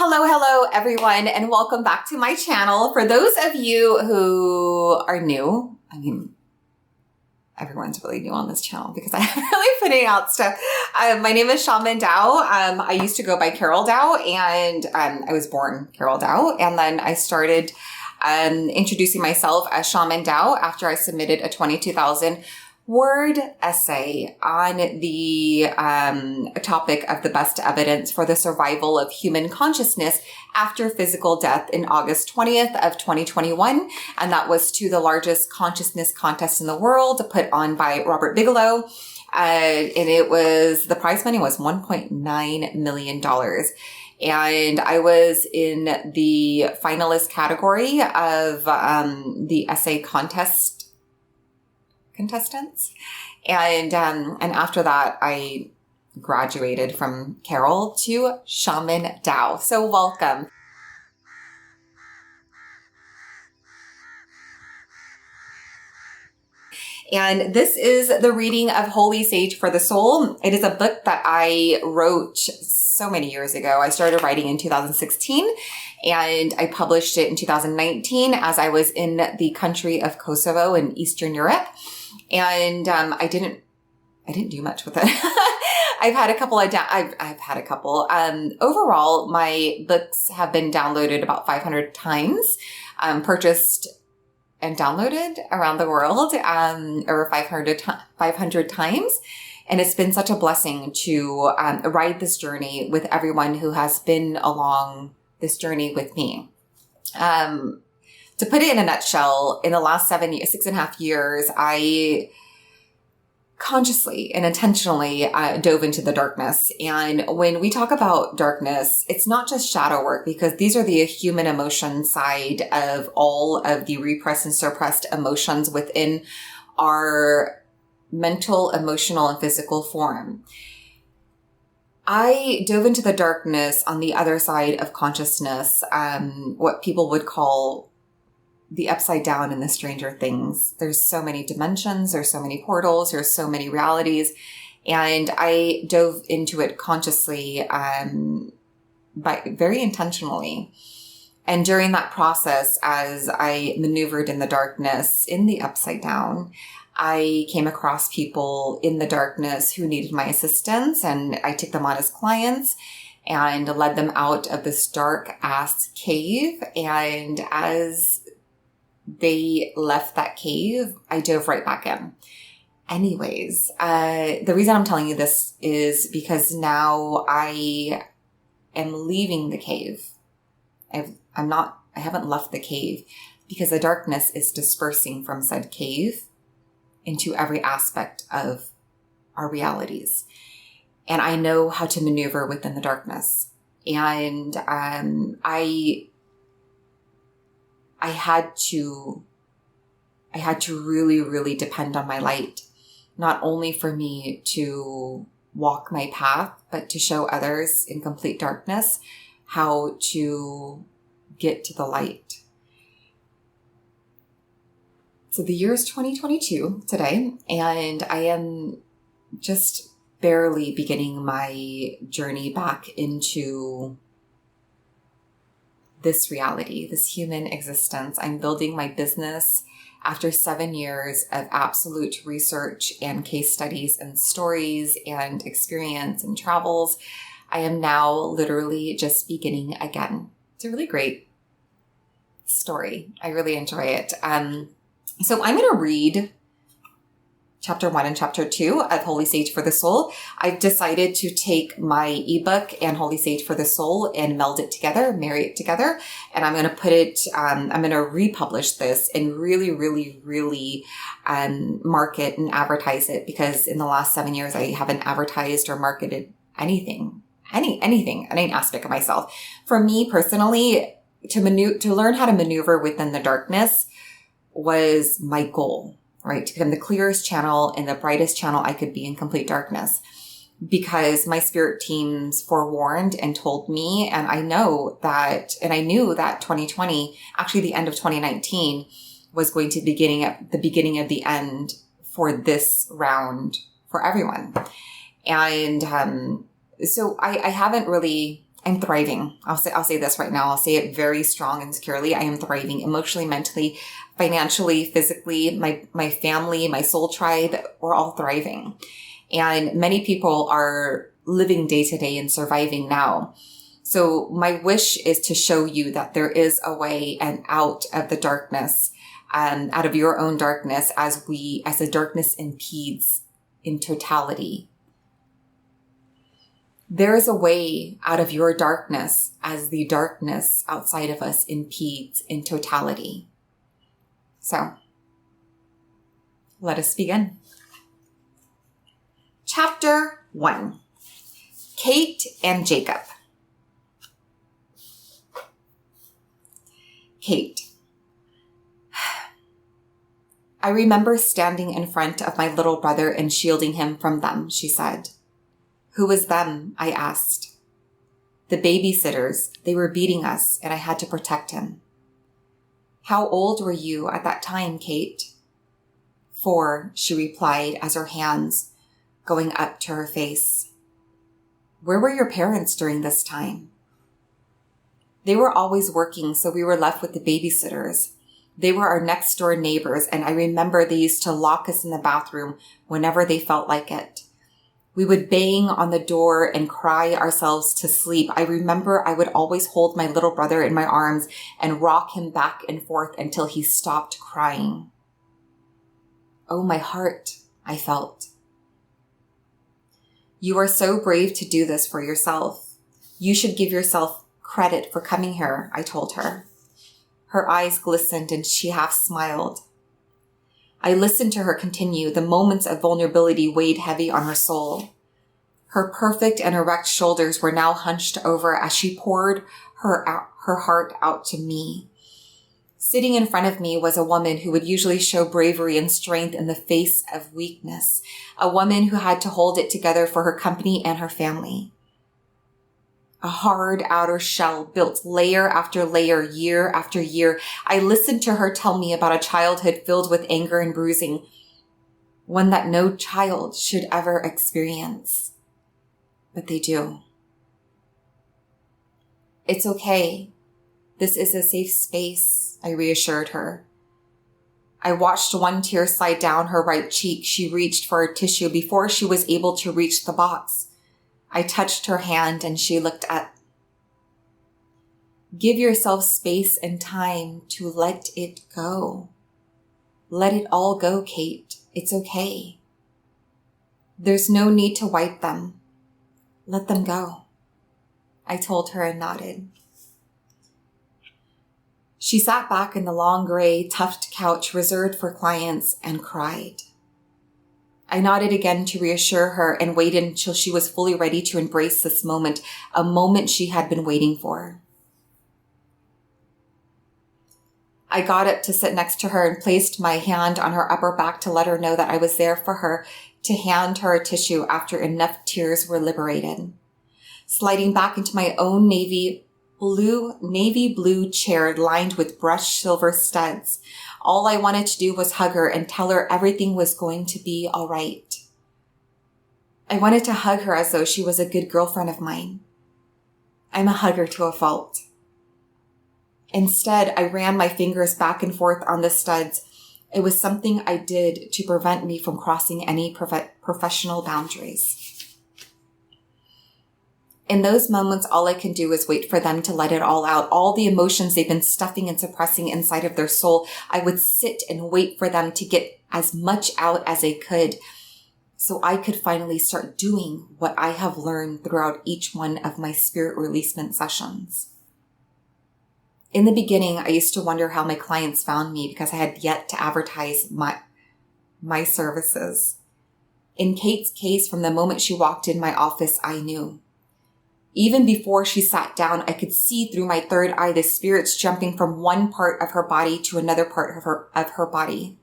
Hello, everyone, and welcome back to my channel. For those of you who are new, everyone's really new on this channel because I'm really putting out stuff. My name is Shaman Dao. I used to go by Carol Dao, and I was born Carol Dao, and then I started introducing myself as Shaman Dao after I submitted a 22,000 word essay on the topic of the best evidence for the survival of human consciousness after physical death in August 20th of 2021. And that was to the largest consciousness contest in the world put on by Robert Bigelow. And the prize money was $1.9 million. And I was in the finalist category of the essay contestants. And after that, I graduated from Carol to Shaman Dao. So welcome. And this is the reading of Holy Sage for the Soul. It is a book that I wrote so many years ago. I started writing in 2016 and I published it in 2019 as I was in the country of Kosovo in Eastern Europe. And I didn't do much with it. I've had a couple. Overall, my books have been downloaded about 500 times, purchased and downloaded around the world over 500 times. And it's been such a blessing to ride this journey with everyone who has been along this journey with me. To put it in a nutshell, in the last 6.5 years, I consciously and intentionally dove into the darkness. And when we talk about darkness, it's not just shadow work, because these are the human emotion side of all of the repressed and suppressed emotions within our mental, emotional, and physical form. I dove into the darkness on the other side of consciousness, what people would call the upside down and the stranger things. There's so many dimensions, there's so many portals, there's so many realities. And I dove into it consciously, very intentionally. And during that process, as I maneuvered in the darkness, in the upside down, I came across people in the darkness who needed my assistance, and I took them on as clients and led them out of this dark ass cave. And as they left that cave, I dove right back in. Anyways, the reason I'm telling you this is because now I am leaving the cave. I haven't left the cave, because the darkness is dispersing from said cave into every aspect of our realities. And I know how to maneuver within the darkness. And I had to really, really depend on my light, not only for me to walk my path, but to show others in complete darkness how to get to the light. So the year is 2022 today, and I am just barely beginning my journey back into this reality, this human existence. I'm building my business after 7 years of absolute research and case studies and stories and experience and travels. I am now literally just beginning again. It's a really great story. I really enjoy it. So I'm going to read Chapter 1 and Chapter 2 of Holy Sage for the Soul. I've decided to take my ebook and Holy Sage for the Soul and meld it together, marry it together. And I'm going to put it, I'm going to republish this and really, really, really market and advertise it, because in the last 7 years, I haven't advertised or marketed anything, any aspect of myself. For me personally, to learn how to maneuver within the darkness was my goal. Right? To become the clearest channel and the brightest channel I could be in complete darkness. Because my spirit teams forewarned and told me, and I knew that 2020, actually the end of 2019, was going to be the beginning of the end for this round for everyone. And so I haven't really, I'm thriving. I'll say this right now. I'll say it very strong and securely. I am thriving emotionally, mentally, financially, physically. My family, my soul tribe, we're all thriving. And many people are living day to day and surviving now. So my wish is to show you that there is a way and out of the darkness, out of your own darkness as the darkness impedes in totality. There is a way out of your darkness as the darkness outside of us impedes in totality. So, let us begin. Chapter 1. Kate and Jacob. Kate. I remember standing in front of my little brother and shielding him from them, she said. Who was them? I asked. The babysitters. They were beating us, and I had to protect him. How old were you at that time, Kate? 4, she replied as her hands going up to her face. Where were your parents during this time? They were always working, so we were left with the babysitters. They were our next door neighbors, and I remember they used to lock us in the bathroom whenever they felt like it. We would bang on the door and cry ourselves to sleep. I remember I would always hold my little brother in my arms and rock him back and forth until he stopped crying. Oh, my heart, I felt. You are so brave to do this for yourself. You should give yourself credit for coming here, I told her. Her eyes glistened and she half smiled. I listened to her continue. The moments of vulnerability weighed heavy on her soul. Her perfect and erect shoulders were now hunched over as she poured her heart out to me. Sitting in front of me was a woman who would usually show bravery and strength in the face of weakness, a woman who had to hold it together for her company and her family. A hard outer shell built layer after layer, year after year. I listened to her tell me about a childhood filled with anger and bruising, one that no child should ever experience. But they do. It's okay. This is a safe space, I reassured her. I watched one tear slide down her right cheek. She reached for a tissue before she was able to reach the box. I touched her hand and she looked up. Give yourself space and time to let it go. Let it all go, Kate. It's okay. There's no need to wipe them. Let them go. I told her and nodded. She sat back in the long gray, tufted couch reserved for clients and cried. I nodded again to reassure her and waited until she was fully ready to embrace this moment, a moment she had been waiting for. I got up to sit next to her and placed my hand on her upper back to let her know that I was there for her, to hand her a tissue after enough tears were liberated. Sliding back into my own navy blue chair lined with brushed silver studs, all I wanted to do was hug her and tell her everything was going to be all right. I wanted to hug her as though she was a good girlfriend of mine. I'm a hugger to a fault. Instead, I ran my fingers back and forth on the studs. It was something I did to prevent me from crossing any professional boundaries. In those moments, all I can do is wait for them to let it all out. All the emotions they've been stuffing and suppressing inside of their soul, I would sit and wait for them to get as much out as they could so I could finally start doing what I have learned throughout each one of my spirit releasement sessions. In the beginning, I used to wonder how my clients found me because I had yet to advertise my services. In Kate's case, from the moment she walked in my office, I knew. Even before she sat down, I could see through my third eye the spirits jumping from one part of her body to another part of her body.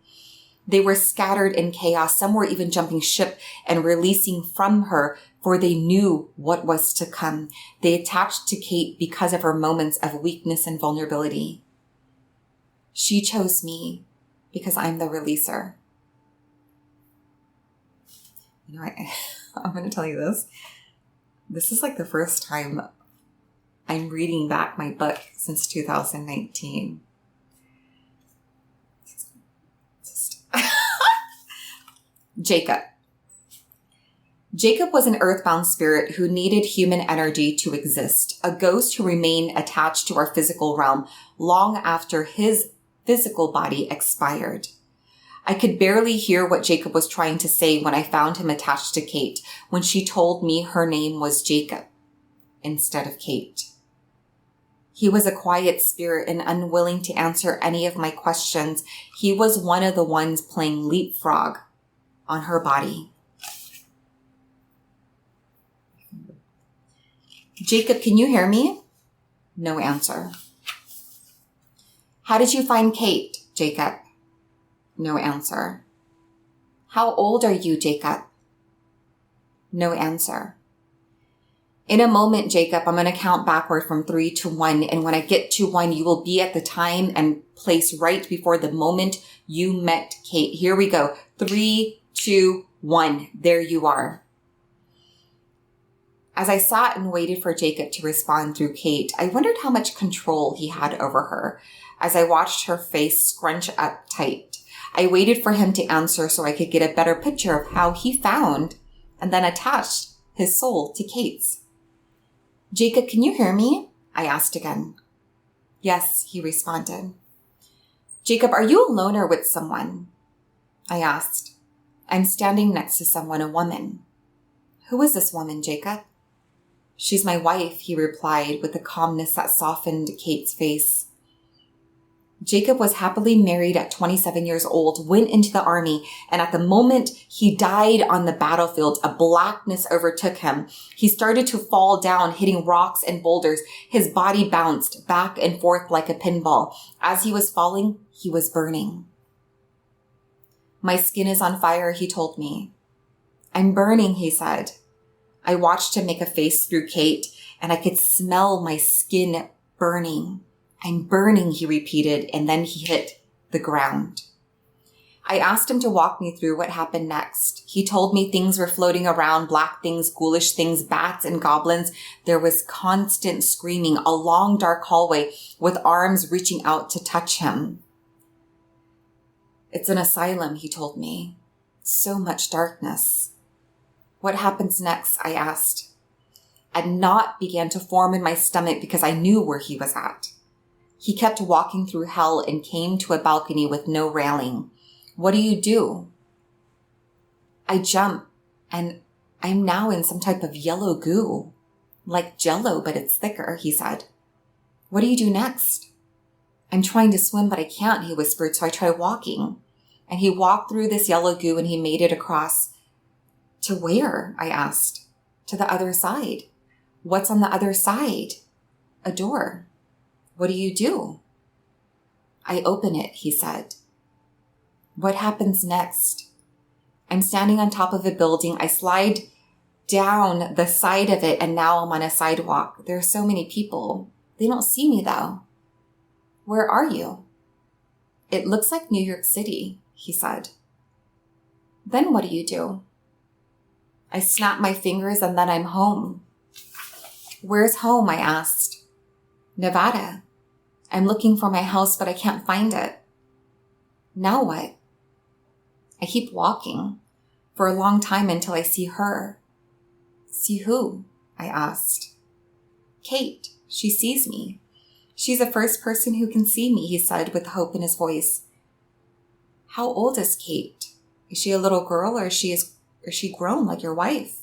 They were scattered in chaos. Some were even jumping ship and releasing from her, for they knew what was to come. They attached to Kate because of her moments of weakness and vulnerability. She chose me because I'm the releaser. You know, I'm going to tell you this. This is like the first time I'm reading back my book since 2019. Jacob. Jacob was an earthbound spirit who needed human energy to exist, a ghost who remained attached to our physical realm long after his physical body expired. I could barely hear what Jacob was trying to say when I found him attached to Kate, when she told me her name was Jacob instead of Kate. He was a quiet spirit and unwilling to answer any of my questions. He was one of the ones playing leapfrog on her body. Jacob, can you hear me? No answer. How did you find Kate, Jacob? No answer. How old are you, Jacob? No answer. In a moment, Jacob, I'm going to count backward from 3 to 1. And when I get to 1, you will be at the time and place right before the moment you met Kate. Here we go. 3, 2, 1. There you are. As I sat and waited for Jacob to respond through Kate, I wondered how much control he had over her as I watched her face scrunch up tight. I waited for him to answer so I could get a better picture of how he found and then attached his soul to Kate's. Jacob, can you hear me? I asked again. Yes, he responded. Jacob, are you alone or with someone? I asked. I'm standing next to someone, a woman. Who is this woman, Jacob? She's my wife, he replied with a calmness that softened Kate's face. Jacob was happily married at 27 years old, went into the army, and at the moment he died on the battlefield, a blackness overtook him. He started to fall down, hitting rocks and boulders. His body bounced back and forth like a pinball. As he was falling, he was burning. My skin is on fire, he told me. I'm burning, he said. I watched him make a face through Kate, and I could smell my skin burning. I'm burning, he repeated, and then he hit the ground. I asked him to walk me through what happened next. He told me things were floating around, black things, ghoulish things, bats and goblins. There was constant screaming, a long dark hallway with arms reaching out to touch him. It's an asylum, he told me. So much darkness. What happens next? I asked. A knot began to form in my stomach because I knew where he was at. He kept walking through hell and came to a balcony with no railing. What do? I jump, and I'm now in some type of yellow goo. Like Jell-O, but it's thicker, he said. What do you do next? I'm trying to swim, but I can't, he whispered, so I try walking. And he walked through this yellow goo and he made it across. To where? I asked. To the other side. What's on the other side? A door. What do? I open it, he said. What happens next? I'm standing on top of a building. I slide down the side of it and now I'm on a sidewalk. There are so many people. They don't see me though. Where are you? It looks like New York City, he said. Then what do? I snap my fingers and then I'm home. Where's home? I asked. Nevada. I'm looking for my house, but I can't find it. Now what? I keep walking for a long time until I see her. See who? I asked. Kate. She sees me. She's the first person who can see me, he said with hope in his voice. How old is Kate? Is she a little girl or is she grown like your wife?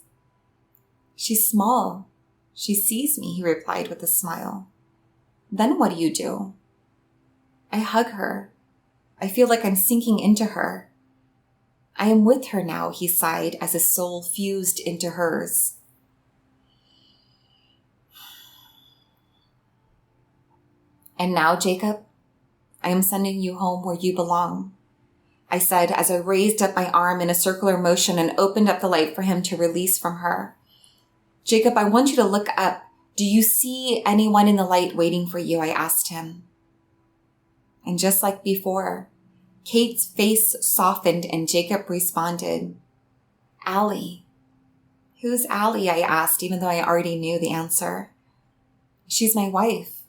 She's small. She sees me, he replied with a smile. Then what do? I hug her. I feel like I'm sinking into her. I am with her now, he sighed as his soul fused into hers. And now, Jacob, I am sending you home where you belong, I said as I raised up my arm in a circular motion and opened up the light for him to release from her. Jacob, I want you to look up. Do you see anyone in the light waiting for you? I asked him. And just like before, Kate's face softened and Jacob responded, Allie. Who's Allie? I asked, even though I already knew the answer. She's my wife.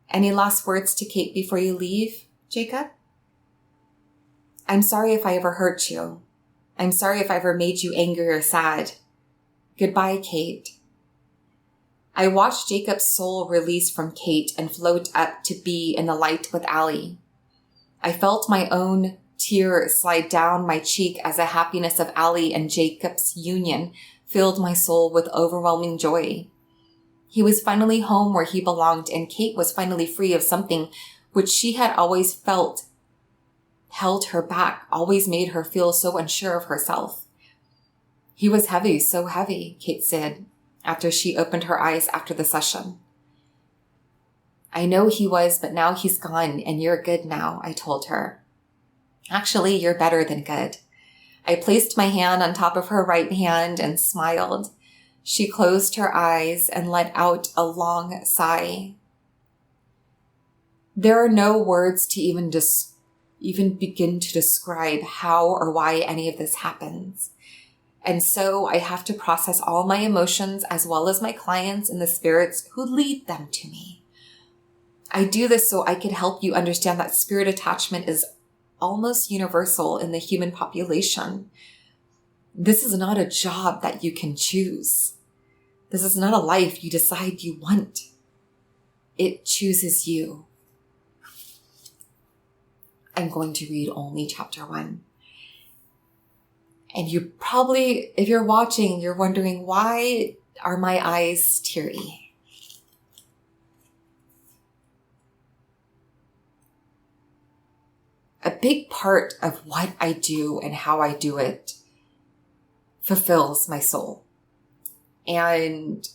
Any last words to Kate before you leave, Jacob? I'm sorry if I ever hurt you. I'm sorry if I ever made you angry or sad. Goodbye, Kate. I watched Jacob's soul release from Kate and float up to be in the light with Allie. I felt my own tear slide down my cheek as the happiness of Allie and Jacob's union filled my soul with overwhelming joy. He was finally home where he belonged, and Kate was finally free of something which she had always felt held her back, always made her feel so unsure of herself. He was heavy, so heavy, Kate said, after she opened her eyes after the session. I know he was, but now he's gone, and you're good now, I told her. Actually, you're better than good. I placed my hand on top of her right hand and smiled. She closed her eyes and let out a long sigh. There are no words to even begin to describe how or why any of this happens. And so I have to process all my emotions as well as my clients and the spirits who lead them to me. I do this so I can help you understand that spirit attachment is almost universal in the human population. This is not a job that you can choose. This is not a life you decide you want. It chooses you. I'm going to read only chapter 1. And you probably, if you're watching, you're wondering, why are my eyes teary? A big part of what I do and how I do it fulfills my soul. And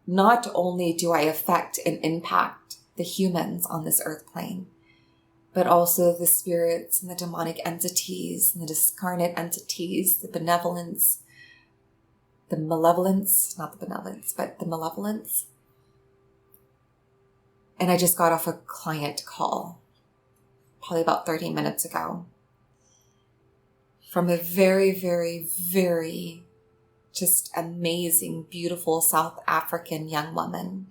not only do I affect and impact the humans on this earth plane, but also the spirits and the demonic entities and the discarnate entities, the malevolence, And I just got off a client call, probably about 30 minutes ago, from a very, very, very just amazing, beautiful South African young woman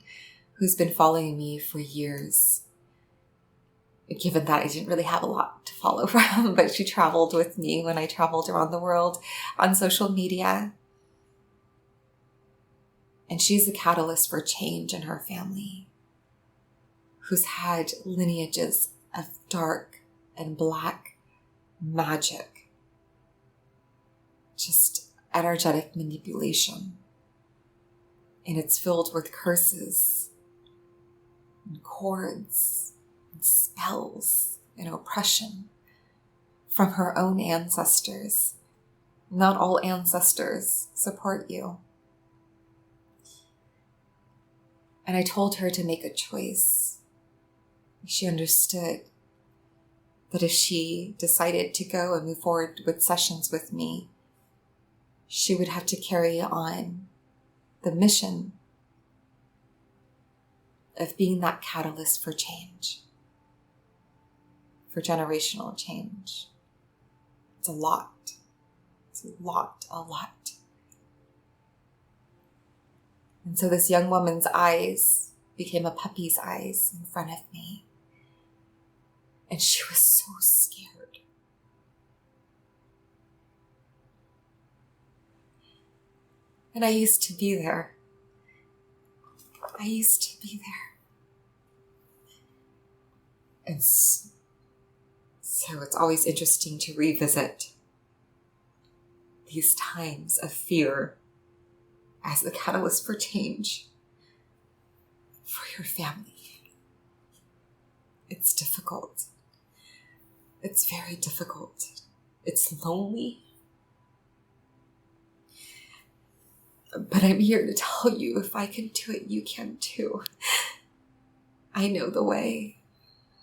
who's been following me for years. Given that I didn't really have a lot to follow from, but she traveled with me when I traveled around the world on social media. And she's the catalyst for change in her family, who's had lineages of dark and black magic, just energetic manipulation. And it's filled with curses and cords and spells and oppression from her own ancestors. Not all ancestors support you. And I told her to make a choice. She understood that if she decided to go and move forward with sessions with me, she would have to carry on the mission of being that catalyst for change, for generational change. It's a lot. It's a lot. And so this young woman's eyes became a puppy's eyes in front of me. And she was so scared. And I used to be there. And so it's always interesting to revisit these times of fear as the catalyst for change for your family. It's difficult. It's very difficult. It's lonely. But I'm here to tell you, if I can do it, you can too. I know the way.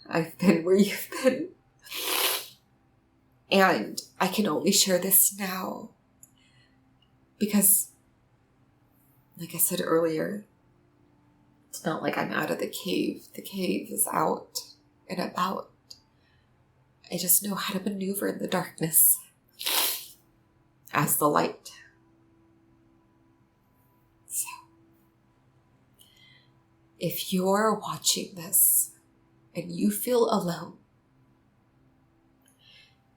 I've been where you've been. And I can only share this now because, like I said earlier, it's not like I'm out of the cave. The cave is out and about. I just know how to maneuver in the darkness as the light. So, If you're watching this and you feel alone,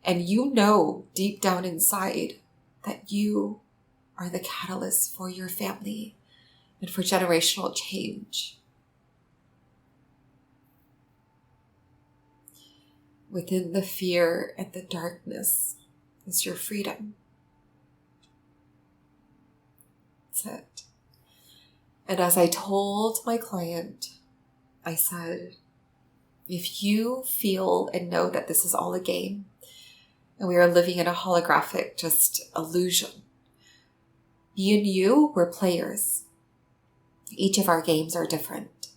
and you know deep down inside that you are the catalyst for your family and for generational change, within the fear and the darkness is your freedom. That's it. And as I told my client, I said, if you feel and know that this is all a game, and we are living in a holographic just illusion, me and you, we're players. Each of our games are different.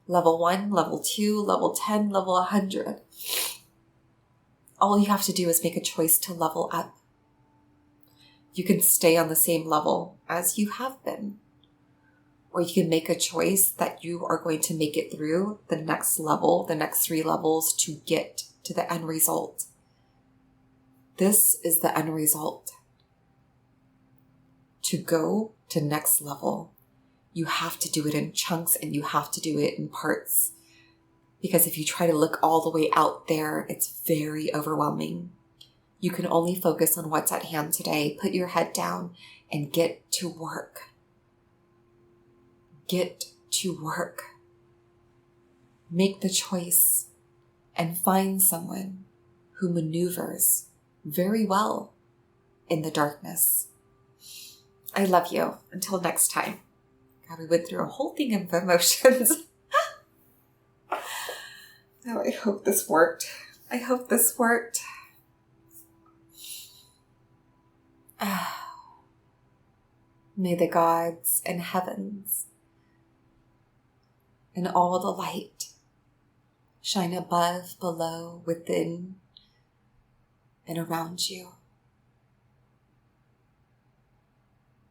Level 1, level 2, level 10, level 100. All you have to do is make a choice to level up. You can stay on the same level as you have been. Or you can make a choice that you are going to make it through the next level, the next 3 levels to get to the end result. This is the end result. To go to next level, you have to do it in chunks and you have to do it in parts. Because if you try to look all the way out there, it's very overwhelming. You can only focus on what's at hand today. Put your head down and get to work. Get to work. Make the choice and find someone who maneuvers very well in the darkness. I love you. Until next time. God, we went through a whole thing of emotions. Oh, I hope this worked. I hope this worked. May the gods and heavens and all the light shine above, below, within, and around you.